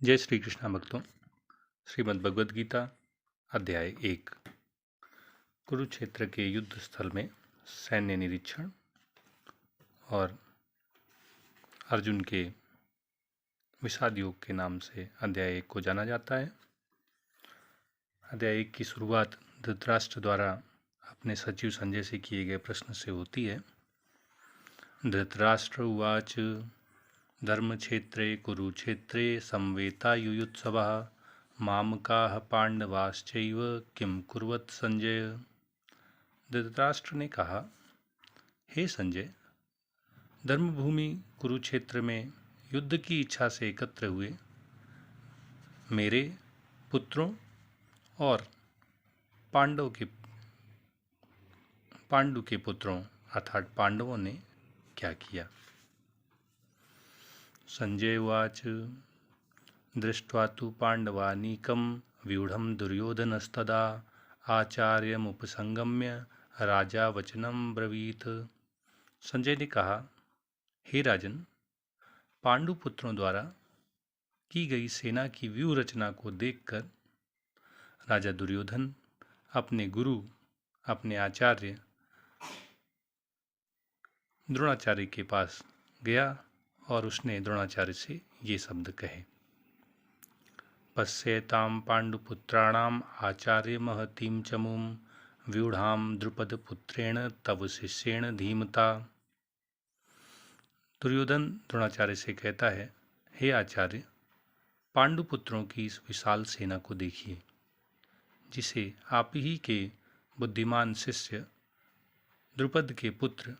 जय श्री कृष्णा भक्तों। श्रीमद् भगवद गीता अध्याय 1 कुरुक्षेत्र के युद्ध स्थल में सैन्य निरीक्षण और अर्जुन के विषाद योग के नाम से अध्याय 1 को जाना जाता है। अध्याय 1 की शुरुआत धृतराष्ट्र द्वारा अपने सचिव संजय से किए गए प्रश्न से होती है। धृतराष्ट्र उवाच धर्मक्षेत्रे कुरुक्षेत्रे संवेतायुयुत्सवः मामकाः पांडवाश्चैव किम कुर्वत संजय। धृतराष्ट्र ने कहा, हे संजय, धर्मभूमि कुरुक्षेत्र में युद्ध की इच्छा से एकत्र हुए मेरे पुत्रों और पांडु के पुत्रों अर्थात पांडवों ने क्या किया। संजय उवाच दृष्ट्वा तु पांडवानीकं व्यूढ़ं दुर्योधनस्तदा आचार्यमुपसंगम्य राजा वचनम ब्रवीत। संजय ने कहा, हे राजन, पांडु पुत्रों द्वारा की गई सेना की व्यूह रचना को देखकर राजा दुर्योधन अपने गुरु, अपने आचार्य द्रोणाचार्य के पास गया और उसने द्रोणाचार्य से ये शब्द कहे, पश्येतां पांडुपुत्राणाम आचार्य महतीं चमूं व्यूढ़ां द्रुपदपुत्रेण तव शिष्येण धीमता। दुर्योधन द्रोणाचार्य से कहता है, हे आचार्य, पांडुपुत्रों की इस विशाल सेना को देखिए, जिसे आप ही के बुद्धिमान शिष्य द्रुपद के पुत्र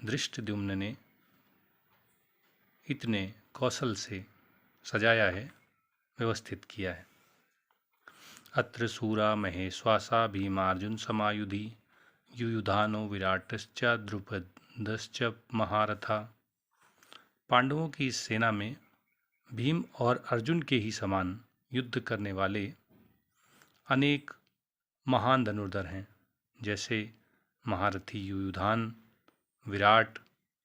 धृष्टद्युम्न ने इतने कौशल से सजाया है, व्यवस्थित किया है। अत्र सूरा महेश्वासा भीमार्जुन समायुधि युयुधानो विराटश्च द्रुपदश्च महारथा। पांडवों की इस सेना में भीम और अर्जुन के ही समान युद्ध करने वाले अनेक महान धनुर्धर हैं, जैसे महारथी युयुधान, विराट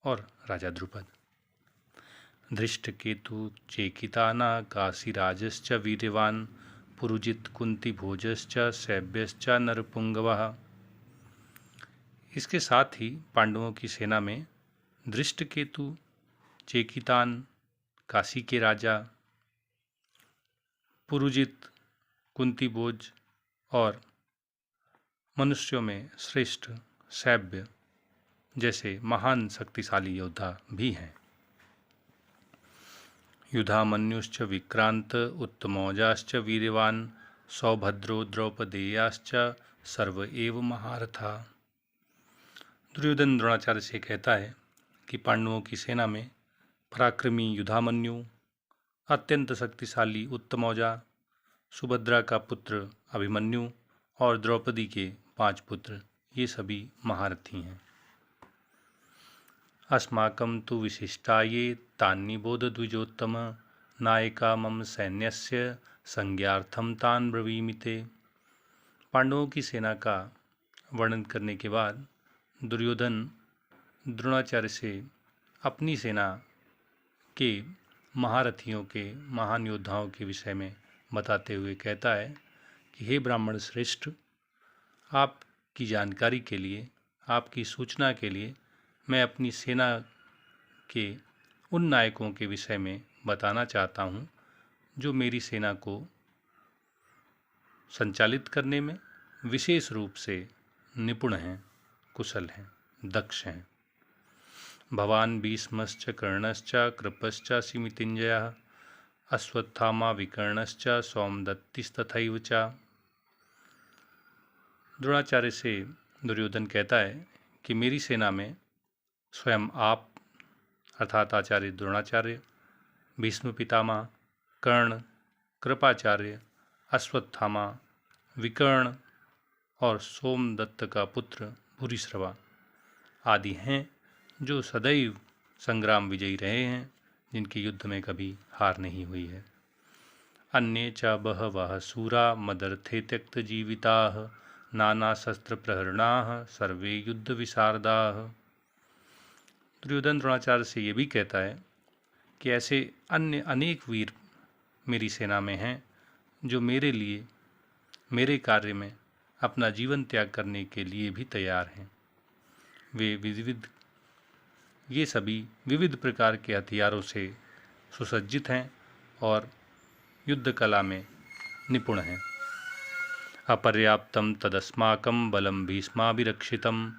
और राजा द्रुपद। धृष्टकेतु चेकिताना काशीराजश्च वीर्यवान पुरुजित कुंती भोजश्च सैभ्यश्च नरपुंगवः। इसके साथ ही पांडवों की सेना में धृष्टकेतु, चेकितान काशी के राजा, पुरुजित, कुंती भोज और मनुष्यों में श्रेष्ठ सैभ्य जैसे महान शक्तिशाली योद्धा भी हैं। युधामन्युश्च विक्रांत उत्तमौजाश्च वीर्यवान सौभद्रो द्रौपदेयाश्च सर्व एव महारथा। दुर्योधन द्रोणाचार्य से कहता है कि पांडवों की सेना में पराक्रमी युधामन्यु, अत्यंत शक्तिशाली उत्तमौजा, सुभद्रा का पुत्र अभिमन्यु और द्रौपदी के 5 पुत्र, ये सभी महारथी हैं। अस्माकं तु विशिष्टाये तान्निबोध द्विजोत्तम नायका मम सैन्यस्य संज्ञार्थम तान ब्रवीमिते। पांडवों की सेना का वर्णन करने के बाद दुर्योधन द्रोणाचार्य से अपनी सेना के महारथियों के, महान योद्धाओं के विषय में बताते हुए कहता है कि हे ब्राह्मण श्रेष्ठ, आपकी जानकारी के लिए, आपकी सूचना के लिए मैं अपनी सेना के उन नायकों के विषय में बताना चाहता हूँ जो मेरी सेना को संचालित करने में विशेष रूप से निपुण हैं, कुशल हैं, दक्ष हैं। भवान भीष्मश्च कर्णश्च कृपश्च सिमितिञ्जयः अश्वत्थामा विकर्णश्च सौमदत्तिस्तथैव च। द्रोणाचार्य से दुर्योधन कहता है कि मेरी सेना में स्वयं आप अर्थात आचार्य द्रोणाचार्य, भीष्म पितामह, कर्ण, कृपाचार्य, अश्वत्थामा, विकर्ण और सोमदत्त का पुत्र भूरिश्रवा आदि हैं, जो सदैव संग्राम विजयी रहे हैं, जिनकी युद्ध में कभी हार नहीं हुई है। अन्ये च बहवः सूरा मदर्थे त्यक्त जीविताः नाना शस्त्र प्रहरणाः सर्वे युद्ध विशारदाः। दुर्योधन द्रोणाचार्य से ये भी कहता है कि ऐसे अन्य अनेक वीर मेरी सेना में हैं जो मेरे लिए, मेरे कार्य में अपना जीवन त्याग करने के लिए भी तैयार हैं। ये सभी विविध प्रकार के हथियारों से सुसज्जित हैं और युद्ध कला में निपुण हैं। अपर्याप्तं तदस्माकं बलं भीष्माभिरक्षितं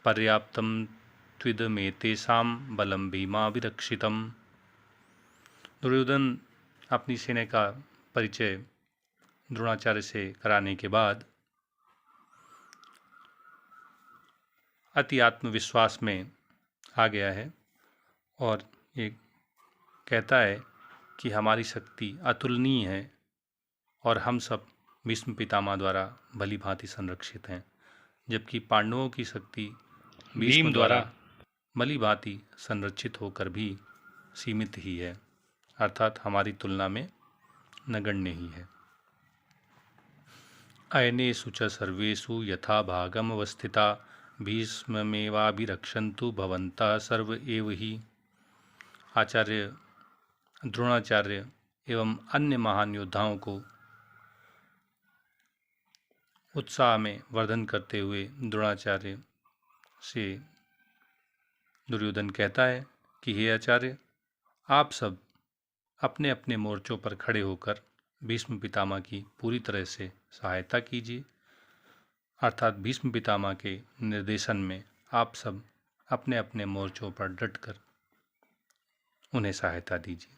पर्याप्तं त्विदमेतेषां बलं भीमाभिरक्षितम्। दुर्योधन अपनी सेना का परिचय द्रोणाचार्य से कराने के बाद अति आत्मविश्वास में आ गया है और ये कहता है कि हमारी शक्ति अतुलनीय है और हम सब भीष्म पितामह द्वारा भली भांति संरक्षित हैं, जबकि पांडवों की शक्ति भीष्म द्वारा भली भांति संरक्षित होकर भी सीमित ही है, अर्थात हमारी तुलना में नगण्य ही है। अयनेषु च सर्वेषु यथा भागम अवस्थिता भीष्ममेवाभिरक्षन्तु भवन्तः सर्व एव ही। आचार्य द्रोणाचार्य एवं अन्य महान योद्धाओं को उत्साह में वर्धन करते हुए द्रोणाचार्य से दुर्योधन कहता है कि हे आचार्य, आप सब अपने अपने मोर्चों पर खड़े होकर भीष्म पितामह की पूरी तरह से सहायता कीजिए, अर्थात भीष्म पितामह के निर्देशन में आप सब अपने अपने मोर्चों पर डटकर उन्हें सहायता दीजिए।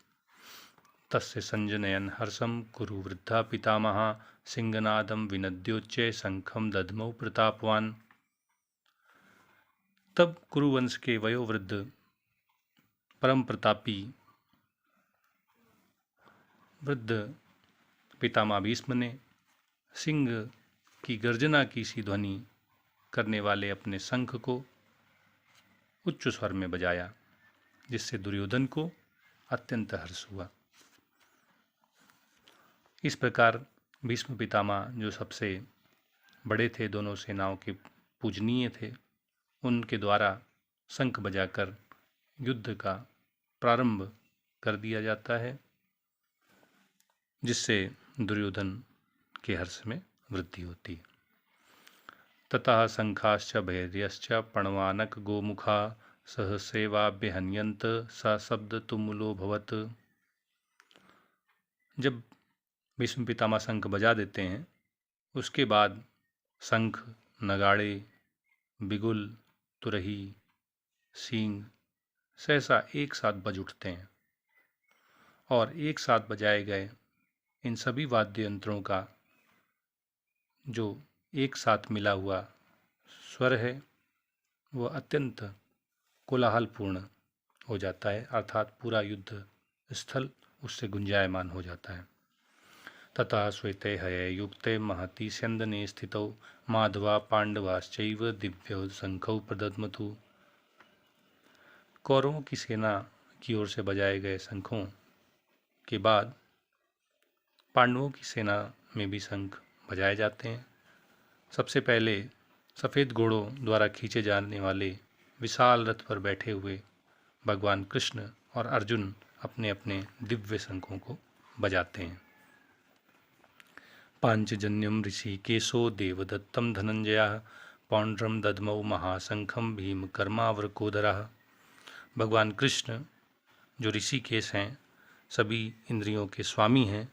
तस्य संजनयन हर्षम कुरु वृद्धा पितामह सिंहनादम विनद्योच्चय शंखम दधमौ प्रतापवान। तब कुरुवंश के वयोवृद्ध परम प्रतापी वृद्ध पितामह भीष्म ने सिंह की गर्जना की सी ध्वनि करने वाले अपने शंख को उच्च स्वर में बजाया, जिससे दुर्योधन को अत्यंत हर्ष हुआ। इस प्रकार भीष्म पितामह जो सबसे बड़े थे, दोनों सेनाओं के पूजनीय थे, उनके द्वारा शंख बजाकर युद्ध का प्रारंभ कर दिया जाता है, जिससे दुर्योधन के हर्ष में वृद्धि होती है। ततः शंखाश्च भैर्यश्च पणवानक गोमुखा सहसेवाभ्यहन्यन्त स शब्द तुमुलो भवत। जब भीष्म पितामह शंख बजा देते हैं, उसके बाद शंख, नगाड़े, बिगुल, तुरही, सींग सहसा एक साथ बज उठते हैं और एक साथ बजाए गए इन सभी वाद्य यंत्रों का जो एक साथ मिला हुआ स्वर है वह अत्यंत कोलाहलपूर्ण हो जाता है, अर्थात पूरा युद्ध स्थल उससे गुंजायमान हो जाता है। तथा श्वेते हये युक्ते महति स्यन्दने स्थितौ माधवा पांडवाश्चैव दिव्यौ शंखौ प्रदद्मतु। कौरवों की सेना की ओर से बजाए गए शंखों के बाद पांडवों की सेना में भी शंख बजाए जाते हैं। सबसे पहले सफ़ेद घोड़ों द्वारा खींचे जाने वाले विशाल रथ पर बैठे हुए भगवान कृष्ण और अर्जुन अपने अपने दिव्य शंखों को बजाते हैं। पांचजन्यम ऋषिकेशो देवदत्तम धनंजयः पौंड्रम दद्मौ महाशंखम भीम कर्मावृकोदरः। भगवान कृष्ण जो ऋषिकेश हैं, सभी इंद्रियों के स्वामी हैं,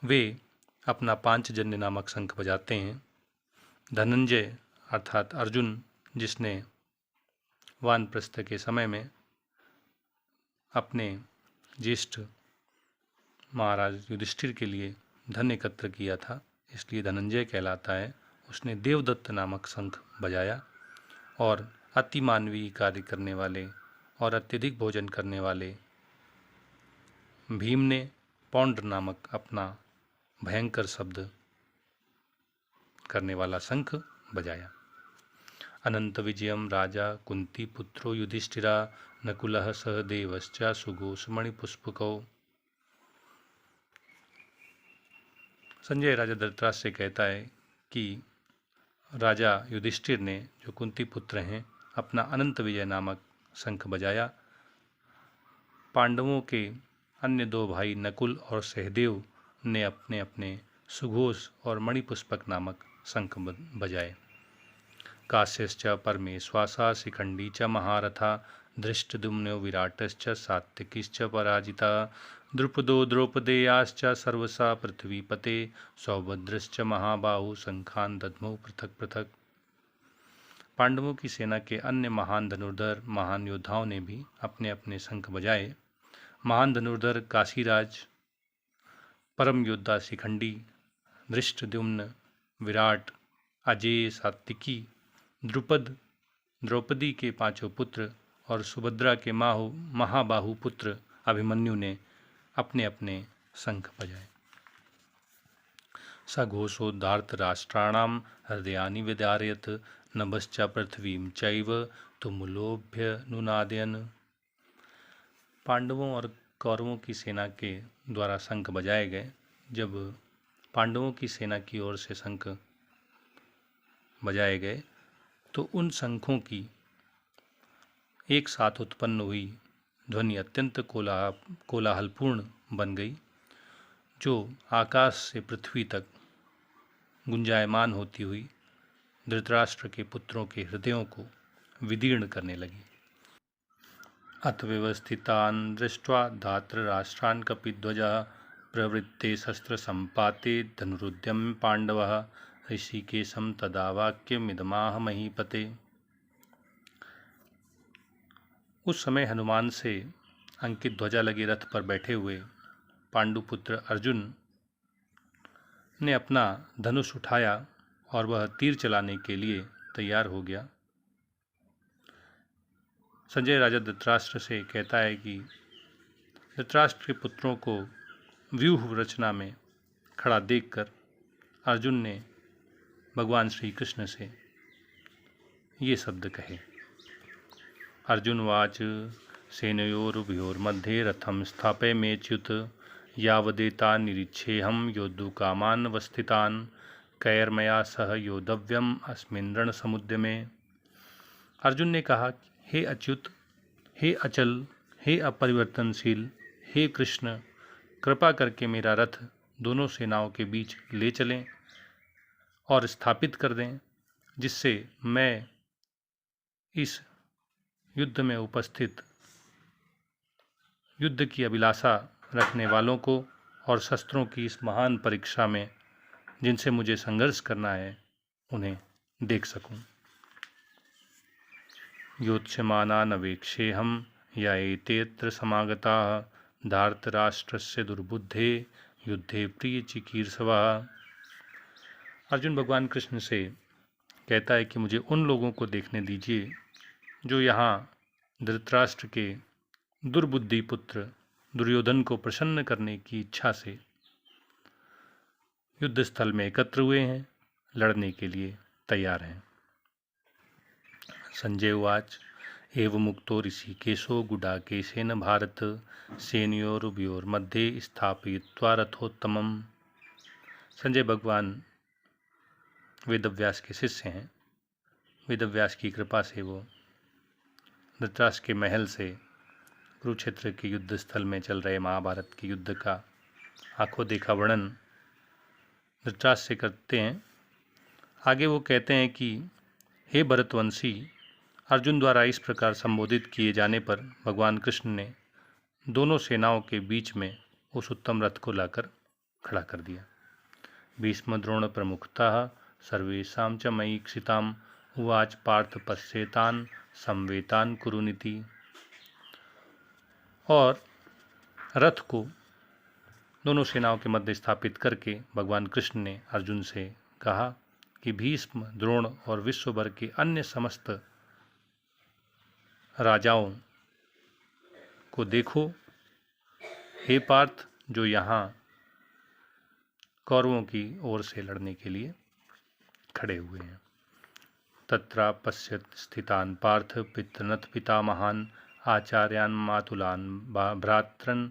वे अपना पांचजन्य नामक शंख बजाते हैं। धनंजय अर्थात अर्जुन, जिसने वानप्रस्थ के समय में अपने ज्येष्ठ महाराज युधिष्ठिर के लिए धन एकत्र किया था, इसलिए धनंजय कहलाता है। उसने देवदत्त नामक शंख बजाया और अति मानवीय कार्य करने वाले और अत्यधिक भोजन करने वाले भीम ने पौंड्र नामक अपना भयंकर शब्द करने वाला शंख बजाया। अनंत विजयम राजा कुंती पुत्रो युधिष्ठिरा नकुलः सहदेवश्च सुघोषमणिपुष्पकौ। संजय राजा धृतराष्ट्र से कहता है कि राजा युधिष्ठिर ने, जो कुंती पुत्र हैं, अपना अनंत विजय नामक शंख बजाया। पांडवों के अन्य दो भाई नकुल और सहदेव ने अपने अपने सुघोष और मणिपुष्पक नामक शंख बजाए। काश्यश्च परमेश्वासा शिखंडी च महारथा धृष्टद्युम्नो विराटश्च सात्विकीश्च पराजिता द्रुपदो द्रौपदेयाश्च सर्वसा पृथ्वीपते सौभद्रश्च महाबाहु शंखान दद्मौ पृथक पृथक। पांडवों की सेना के अन्य महान धनुर्धर महान योद्धाओं ने भी अपने अपने शंख बजाए। महान धनुर्धर काशीराज, परम योद्धा शिखंडी, धृष्टद्युम्न, विराट, अजेय, सात्विकी, द्रुपद, द्रौपदी के पांचों पुत्र और सुभद्रा के महाबाहु पुत्र अभिमन्यु ने अपने अपने शंख बजाए। सघोषोद्धार्तराष्ट्राणां हृदयानि विदारयत् नभश्च पृथ्वीं चैव तुमुलोऽभ्यनुनादयन्। पांडवों और कौरवों की सेना के द्वारा शंख बजाए गए। जब पांडवों की सेना की ओर से शंख बजाए गए तो उन शंखों की एक साथ उत्पन्न हुई ध्वनि अत्यंत कोलाहलपूर्ण बन गई, जो आकाश से पृथ्वी तक गुंजायमान होती हुई धृतराष्ट्र के पुत्रों के हृदयों को विदीर्ण करने लगी। अथ व्यवस्थितान् दृष्ट्वा धार्तराष्ट्रान् कपिध्वजः प्रवृत्ते शस्त्र संपाते धनुरुद्यम्य पांडवः ऋषिकेशं तदा वाक्यमिदमाह महीपते। उस समय हनुमान से अंकित ध्वजा लगे रथ पर बैठे हुए पांडुपुत्र अर्जुन ने अपना धनुष उठाया और वह तीर चलाने के लिए तैयार हो गया। संजय राजा धृतराष्ट्र से कहता है कि धृतराष्ट्र के पुत्रों को व्यूह रचना में खड़ा देखकर अर्जुन ने भगवान श्री कृष्ण से ये शब्द कहे। अर्जुनवाच सेनयोरुभयोर्मध्ये रथं स्थापयमेच्युत यावदेता निरीक्षेऽहं योद्धुकामान् अवस्थितान् कैर्मया सह योद्धव्यम् अस्मिन् रणसमुद्यमे। अर्जुन ने कहा, हे अच्युत, हे अचल, हे अपरिवर्तनशील, हे कृष्ण, कृपा करके मेरा रथ दोनों सेनाओं के बीच ले चलें और स्थापित कर दें, जिससे मैं इस युद्ध में उपस्थित युद्ध की अभिलाषा रखने वालों को और शस्त्रों की इस महान परीक्षा में जिनसे मुझे संघर्ष करना है उन्हें देख सकूं। योत्स्यमानानवेक्षेऽहं या एतेऽत्र समागताः धार्तराष्ट्रस्य दुर्बुद्धे युद्धे प्रियचिकीर्षवः। अर्जुन भगवान कृष्ण से कहता है कि मुझे उन लोगों को देखने दीजिए जो यहाँ धृतराष्ट्र के दुर्बुद्धि पुत्र दुर्योधन को प्रसन्न करने की इच्छा से युद्ध स्थल में एकत्र हुए हैं, लड़ने के लिए तैयार हैं। संजय उवाच एवमुक्तो ऋषिकेशो गुडाकेशेन भारत सेनयोरुभयोर्मध्ये स्थापयित्वा रथोत्तमम्। संजय भगवान वेदव्यास के शिष्य हैं। वेदव्यास की कृपा से वो धृतराष्ट्र के महल से कुरुक्षेत्र के युद्ध स्थल में चल रहे महाभारत के युद्ध का आंखों देखा वर्णन धृतराष्ट्र से करते हैं। आगे वो कहते हैं कि हे भरतवंशी, अर्जुन द्वारा इस प्रकार संबोधित किए जाने पर भगवान कृष्ण ने दोनों सेनाओं के बीच में उस उत्तम रथ को लाकर खड़ा कर दिया। भीष्म द्रोण प्रमुखतः सर्वेषां च मयीक्षिताम् उवाच पार्थ पश्येतान् संवेतान् कुरुनिति। और रथ को दोनों सेनाओं के मध्य स्थापित करके भगवान कृष्ण ने अर्जुन से कहा कि भीष्म, द्रोण और विश्व भर के अन्य समस्त राजाओं को देखो, हे पार्थ, जो यहाँ कौरवों की ओर से लड़ने के लिए खड़े हुए हैं। तत्रा पश्यत् स्थितान् पार्थ पितृनथ पितामहान् आचार्यान् मातुलान् भ्रातॄन्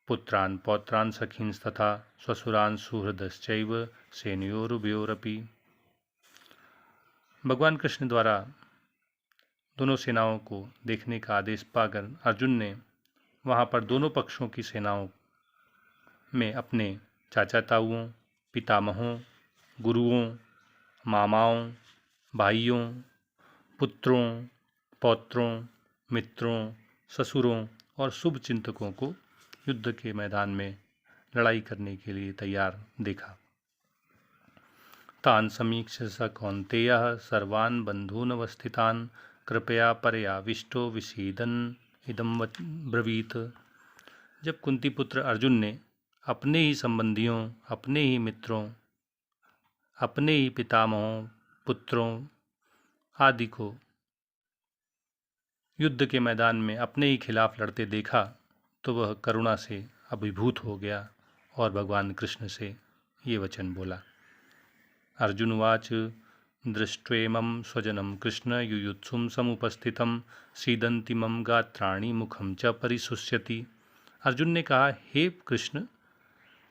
पुत्रान् पौत्रान् सखींस्तथा स्वसुरान् सुहृदश्चैव सेनयोरुभयोरपि। भगवान कृष्ण द्वारा दोनों सेनाओं को देखने का आदेश पाकर अर्जुन ने वहाँ पर दोनों पक्षों की सेनाओं में अपने चाचा ताऊओं, पितामहों, गुरुओं, मामाओं, भाइयों, पुत्रों, पौत्रों, मित्रों, ससुरों और शुभ चिंतकों को युद्ध के मैदान में लड़ाई करने के लिए तैयार देखा। तान समीक्ष्य स कौन्तेयः सर्वान् बन्धून् अवस्थितान् कृपया पर्याविष्टो विषीदन् इदं ब्रवीत। जब कुंती पुत्र अर्जुन ने अपने ही संबंधियों, अपने ही मित्रों, अपने ही पितामहों, पुत्रों आदि को युद्ध के मैदान में अपने ही खिलाफ लड़ते देखा तो वह करुणा से अभिभूत हो गया और भगवान कृष्ण से ये वचन बोला। अर्जुनवाच दृष्ट्वेमं स्वजनं कृष्ण युयुत्सुं समुपस्थितं सीदन्ति मम गात्राणि मुखं च परिशुष्यति। अर्जुन ने कहा, हे कृष्ण,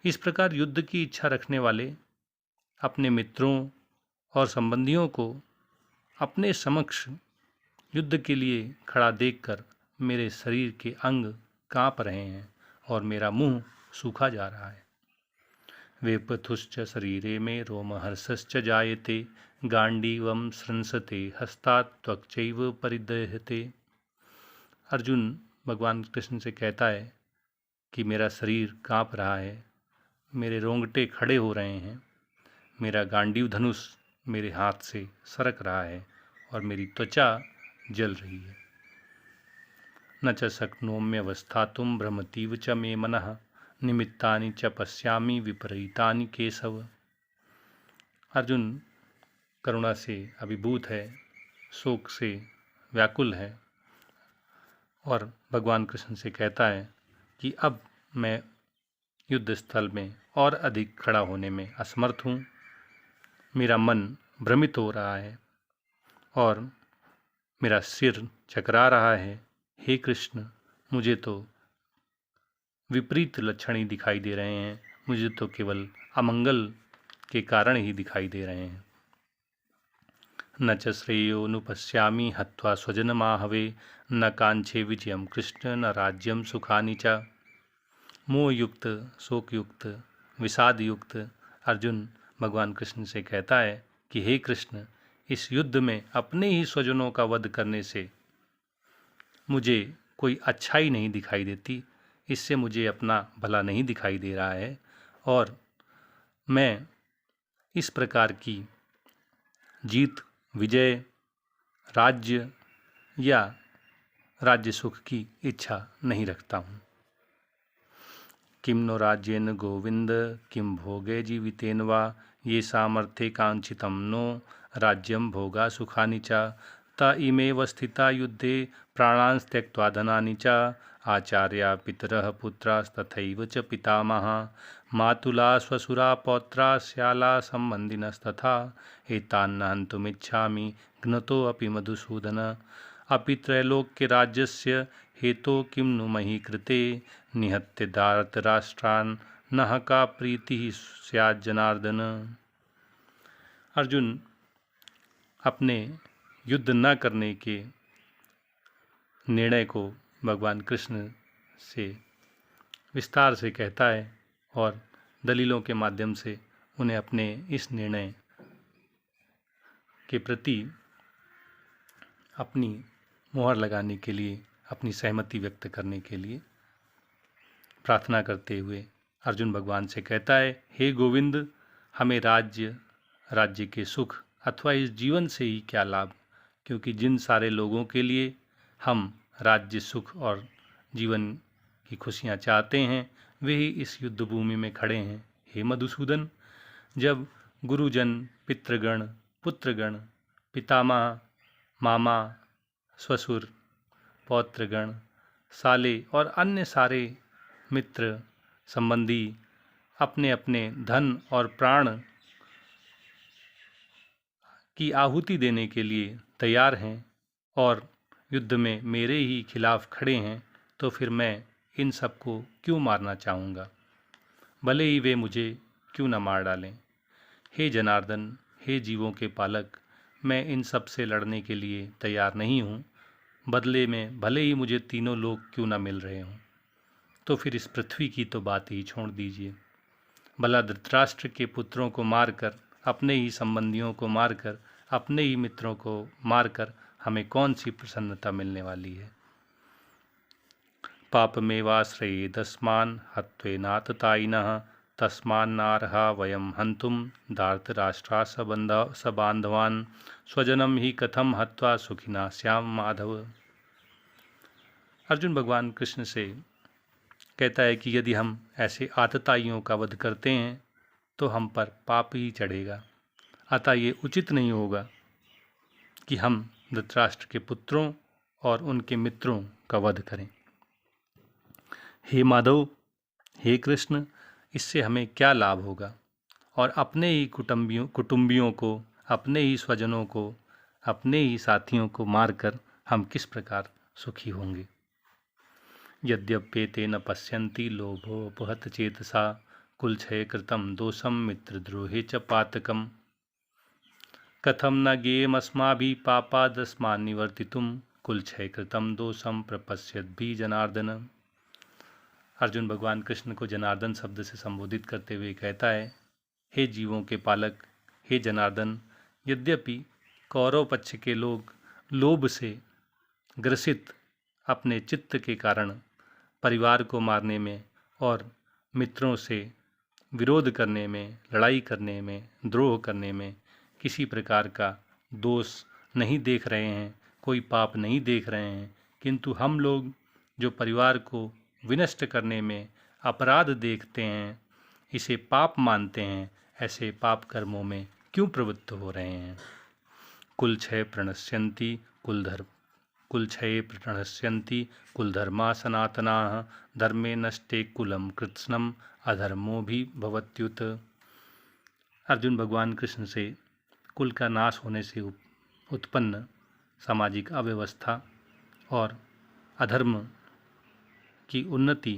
इस प्रकार युद्ध की इच्छा रखने वाले अपने मित्रों और संबंधियों को अपने समक्ष युद्ध के लिए खड़ा देखकर मेरे शरीर के अंग काँप रहे हैं और मेरा मुंह सूखा जा रहा है। वेपथुश्च शरीरे में रोमहर्षश्च जायते गांडीवं स्रंसते हस्तात् त्वक्चैव परिदह्यते। अर्जुन भगवान कृष्ण से कहता है कि मेरा शरीर काँप रहा है, मेरे रोंगटे खड़े हो रहे हैं, मेरा गांडीव धनुष मेरे हाथ से सरक रहा है और मेरी त्वचा जल रही है। न च शक्नोम्यवस्थातुं भ्रमतीव च मे मनः निमित्तानि च पश्यामि विपरीतानि केशव। अर्जुन करुणा से अभिभूत है, शोक से व्याकुल है और भगवान कृष्ण से कहता है कि अब मैं युद्ध स्थल में और अधिक खड़ा होने में असमर्थ हूँ, मेरा मन भ्रमित हो रहा है और मेरा सिर चकरा रहा है। हे कृष्ण, मुझे तो विपरीत लक्षण ही दिखाई दे रहे हैं, मुझे तो केवल अमंगल के कारण ही दिखाई दे रहे हैं। न च श्रेयोनुपश्यामि हत्वा स्वजनमाहवे न कांक्षे विजयम कृष्ण न राज्यम सुखानि च। मोहयुक्त, शोकयुक्त, विषादयुक्त अर्जुन भगवान कृष्ण से कहता है कि हे कृष्ण, इस युद्ध में अपने ही स्वजनों का वध करने से मुझे कोई अच्छाई नहीं दिखाई देती, इससे मुझे अपना भला नहीं दिखाई दे रहा है और मैं इस प्रकार की जीत, विजय, राज्य या राज्य सुख की इच्छा नहीं रखता हूँ। किम नो राज्येन गोविंद किम भोगे जीवितेन वा ये सामर्थ्ये कांक्षितं नो राज्यम भोगा सुखानि च। त इमेव स्थिता युद्धे प्राणान् त्यक्त्वा धनानि च आचार्या पितरः पुत्रास्तथैव च पितामहा मातुला श्वशुरा पौत्रा श्याला सम्बन्धिनस्तथा एतान् न हन्तुमिच्छामि घ्नतोऽपि मधुसूदन। अपि त्रैलोक्यराज्यस्य हेतो किं नु मही कृते निहत्य धार्तराष्ट्रान् नः का प्रीतिः स्यात् जनार्दन। अर्जुन अपने युद्ध न करने के निर्णय को भगवान कृष्ण से विस्तार से कहता है और दलीलों के माध्यम से उन्हें अपने इस निर्णय के प्रति अपनी मोहर लगाने के लिए, अपनी सहमति व्यक्त करने के लिए प्रार्थना करते हुए अर्जुन भगवान से कहता है, हे गोविंद, हमें राज्य के सुख अथवा इस जीवन से ही क्या लाभ, क्योंकि जिन सारे लोगों के लिए हम राज्य सुख और जीवन की खुशियाँ चाहते हैं वे ही इस युद्ध भूमि में खड़े हैं। हे मधुसूदन, जब गुरुजन, पितृगण, पुत्रगण, पितामह, मामा, ससुर, पौत्रगण, साले और अन्य सारे मित्र संबंधी अपने अपने धन और प्राण की आहुति देने के लिए तैयार हैं और युद्ध में मेरे ही खिलाफ खड़े हैं, तो फिर मैं इन सबको क्यों मारना चाहूँगा, भले ही वे मुझे क्यों न मार डालें। हे जनार्दन, हे जीवों के पालक, मैं इन सब से लड़ने के लिए तैयार नहीं हूँ, बदले में भले ही मुझे तीनों लोग क्यों न मिल रहे हों। तो फिर इस पृथ्वी की तो बात ही छोड़ दीजिए। भला धृतराष्ट्र के पुत्रों को मारकर, अपने ही संबंधियों को मारकर, अपने ही मित्रों को मारकर हमें कौन सी प्रसन्नता मिलने वाली है। पापमेवाश्रयेदस्मान् हत्वेनाततायिनः तस्मान्नार्हा वयं हन्तुं धार्तराष्ट्रा सबान्धवान् स्वजनं ही कथम हत्वा सुखिना श्याम माधव। अर्जुन भगवान कृष्ण से कहता है कि यदि हम ऐसे आतताइयों का वध करते हैं तो हम पर पाप ही चढ़ेगा, अतः ये उचित नहीं होगा कि हम धृतराष्ट्र के पुत्रों और उनके मित्रों का वध करें। हे माधव, हे कृष्ण, इससे हमें क्या लाभ होगा और अपने ही कुटुंबियों को, अपने ही स्वजनों को, अपने ही साथियों को मारकर हम किस प्रकार सुखी होंगे। यद्यप्येते न पश्यन्ति लोभोपहत चेतसा कुलक्षय कृतं दोषं मित्रद्रोहे च पातकम् कथम न ज्ञेयमस्माभिः पापादस्मान् निवर्तितुं कुलक्षय कृतं दोषं प्रपश्यद्भिः जनार्दन। अर्जुन भगवान कृष्ण को जनार्दन शब्द से संबोधित करते हुए कहता है, हे जीवों के पालक, हे जनार्दन, यद्यपि कौरव पक्ष के लोग लोभ से ग्रसित अपने चित्त के कारण परिवार को मारने में और मित्रों से विरोध करने में, लड़ाई करने में, द्रोह करने में किसी प्रकार का दोष नहीं देख रहे हैं, कोई पाप नहीं देख रहे हैं, किंतु हम लोग जो परिवार को विनष्ट करने में अपराध देखते हैं, इसे पाप मानते हैं, ऐसे पाप कर्मों में क्यों प्रवृत्त हो रहे हैं। कुलक्षय प्रणश्यन्ति कुलधर्मा सनातनाः धर्मे नष्टे कुलं कृत्स्नम् अधर्मो भी भवत्युत। अर्जुन भगवान कृष्ण से कुल का नाश होने से उत्पन्न सामाजिक अव्यवस्था और अधर्म की उन्नति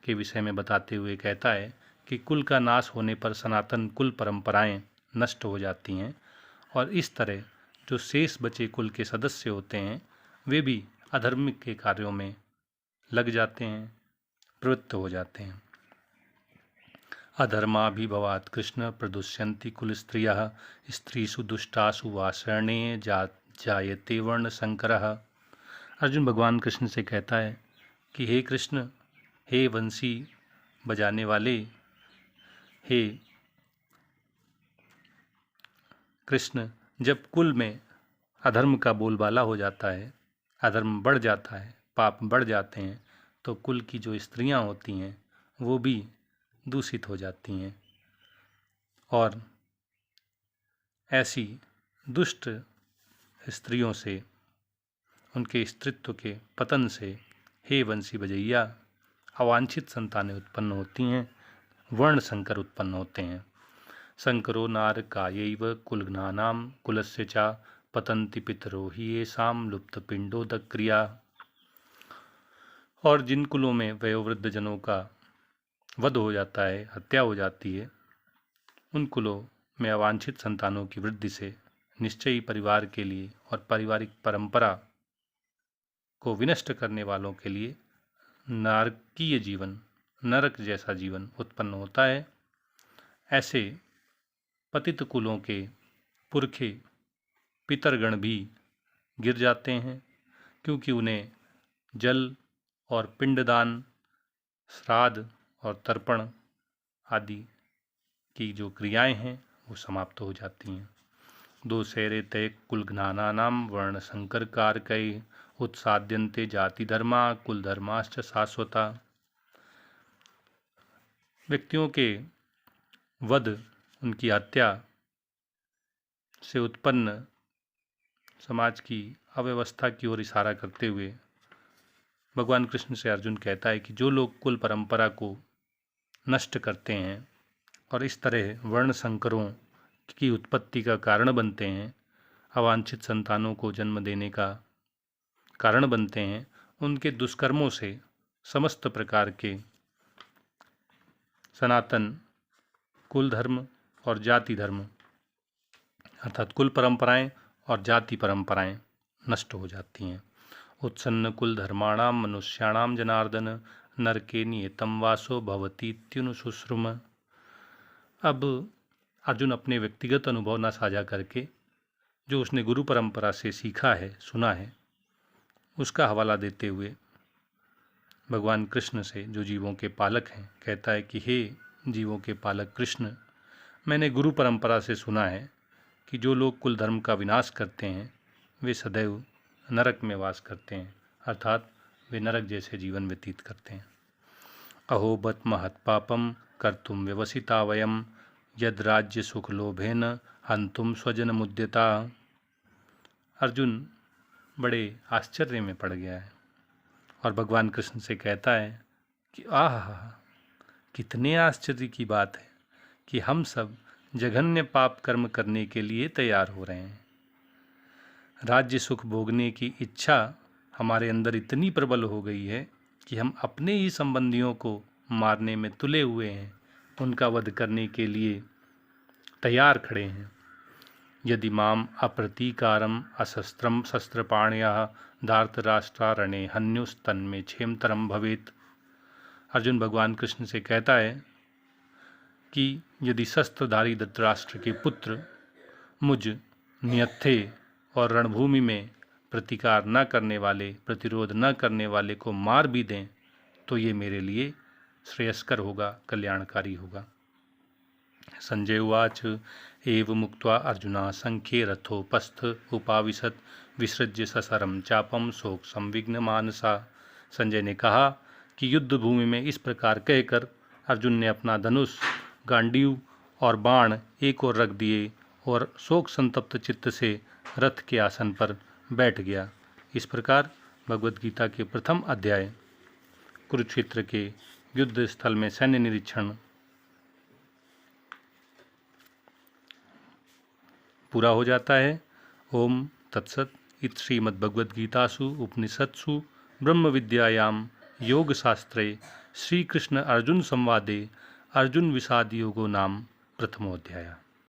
के विषय में बताते हुए कहता है कि कुल का नाश होने पर सनातन कुल परंपराएं नष्ट हो जाती हैं और इस तरह जो शेष बचे कुल के सदस्य होते हैं वे भी अधर्म के कार्यों में लग जाते हैं, प्रवृत्त हो जाते हैं। अधर्माभिभवात् कृष्ण प्रदुष्यन्ति कुल स्त्रियः स्त्रीषु दुष्टासु वासरणे जायते वर्ण संकरः। अर्जुन भगवान कृष्ण से कहता है कि हे कृष्ण, हे वंशी बजाने वाले, हे कृष्ण, जब कुल में अधर्म का बोलबाला हो जाता है, अधर्म बढ़ जाता है, पाप बढ़ जाते हैं, तो कुल की जो स्त्रियां होती हैं वो भी दूषित हो जाती हैं और ऐसी दुष्ट स्त्रियों से, उनके स्त्रीत्व के पतन से हे वंशी बजैया अवांछित संतानें उत्पन्न होती हैं, वर्ण संकर उत्पन्न होते हैं। संकरो नारकायैव कुलघ्नानां कुलस्य च पतन्ति पितरो हि येषां लुप्तपिण्डोदक क्रिया। और जिन कुलों में वयोवृद्ध जनों का वध हो जाता है, हत्या हो जाती है, उन कुलों में अवांछित संतानों की वृद्धि से निश्चय ही परिवार के लिए और पारिवारिक परंपरा को विनष्ट करने वालों के लिए नारकीय जीवन, नरक जैसा जीवन उत्पन्न होता है। ऐसे पतित कुलों के पुरखे पितरगण भी गिर जाते हैं, क्योंकि उन्हें जल और पिंडदान, श्राद्ध और तर्पण आदि की जो क्रियाएं हैं वो समाप्त हो जाती हैं। दोषेरे तय कुलघ्नानानां वर्ण संकर कारकै उत्साद्यन्ते जाति धर्मा कुल धर्माश्च शाश्वता। व्यक्तियों के वध, उनकी हत्या से उत्पन्न समाज की अव्यवस्था की ओर इशारा करते हुए भगवान कृष्ण से अर्जुन कहता है कि जो लोग कुल परंपरा को नष्ट करते हैं और इस तरह वर्ण संकरों की उत्पत्ति का कारण बनते हैं, अवांछित संतानों को जन्म देने का कारण बनते हैं, उनके दुष्कर्मों से समस्त प्रकार के सनातन कुल धर्म और जाति धर्म अर्थात कुल परंपराएं और जाति परंपराएं नष्ट हो जाती हैं। उत्सन्न कुल धर्माणाम मनुष्याणाम जनार्दन नरके नियतम वासो भवतीत्युनुशुश्रुम। अब अर्जुन अपने व्यक्तिगत अनुभव न साझा करके जो उसने गुरु परंपरा से सीखा है, सुना है, उसका हवाला देते हुए भगवान कृष्ण से, जो जीवों के पालक हैं, कहता है कि हे जीवों के पालक कृष्ण, मैंने गुरु परंपरा से सुना है कि जो लोग कुल धर्म का विनाश करते हैं वे सदैव नरक में वास करते हैं, अर्थात वे नरक जैसे जीवन व्यतीत करते हैं। अहो बत महत् पापम कर्तुम व्यवसिता वयम यद राज्य सुख लोभेन हंतुम स्वजन मुद्यता। अर्जुन बड़े आश्चर्य में पड़ गया है और भगवान कृष्ण से कहता है कि आह, कितने आश्चर्य की बात है कि हम सब जघन्य पाप कर्म करने के लिए तैयार हो रहे हैं। राज्य सुख भोगने की इच्छा हमारे अंदर इतनी प्रबल हो गई है कि हम अपने ही संबंधियों को मारने में तुले हुए हैं, उनका वध करने के लिए तैयार खड़े हैं। यदि माम अप्रतीकारम अशस्त्रम शस्त्रपाण्यः धार्तराष्ट्रारणे हन्युस्तन्मे क्षेमतरम भवेत्। अर्जुन भगवान कृष्ण से कहता है कि यदि शस्त्रधारी धृतराष्ट्र के पुत्र मुझ नियत्थे और रणभूमि में प्रतिकार न करने वाले, प्रतिरोध न करने वाले को मार भी दें तो ये मेरे लिए श्रेयस्कर होगा, कल्याणकारी होगा। संजय उवाच एव मुक्त्वा अर्जुना संख्ये रथोपस्थ उपाविशत विसृज्य ससरम चापम शोक संविघ्न मानसा। संजय ने कहा कि युद्ध भूमि में इस प्रकार कहकर अर्जुन ने अपना धनुष, गांडीव और बाण एक ओर रख दिए और शोक संतप्त चित्त से रथ के आसन पर बैठ गया। इस प्रकार भगवद गीता के प्रथम अध्याय कुरुक्षेत्र के युद्ध स्थल में सैन्य निरीक्षण पूरा हो जाता है। ओम तत्सत। इत श्रीमद्भगवद्गीतासु उपनिषत्सु ब्रह्म विद्यायां योग शास्त्रे श्री कृष्ण अर्जुन संवादे अर्जुन विषाद योगो नाम प्रथमोऽध्यायः।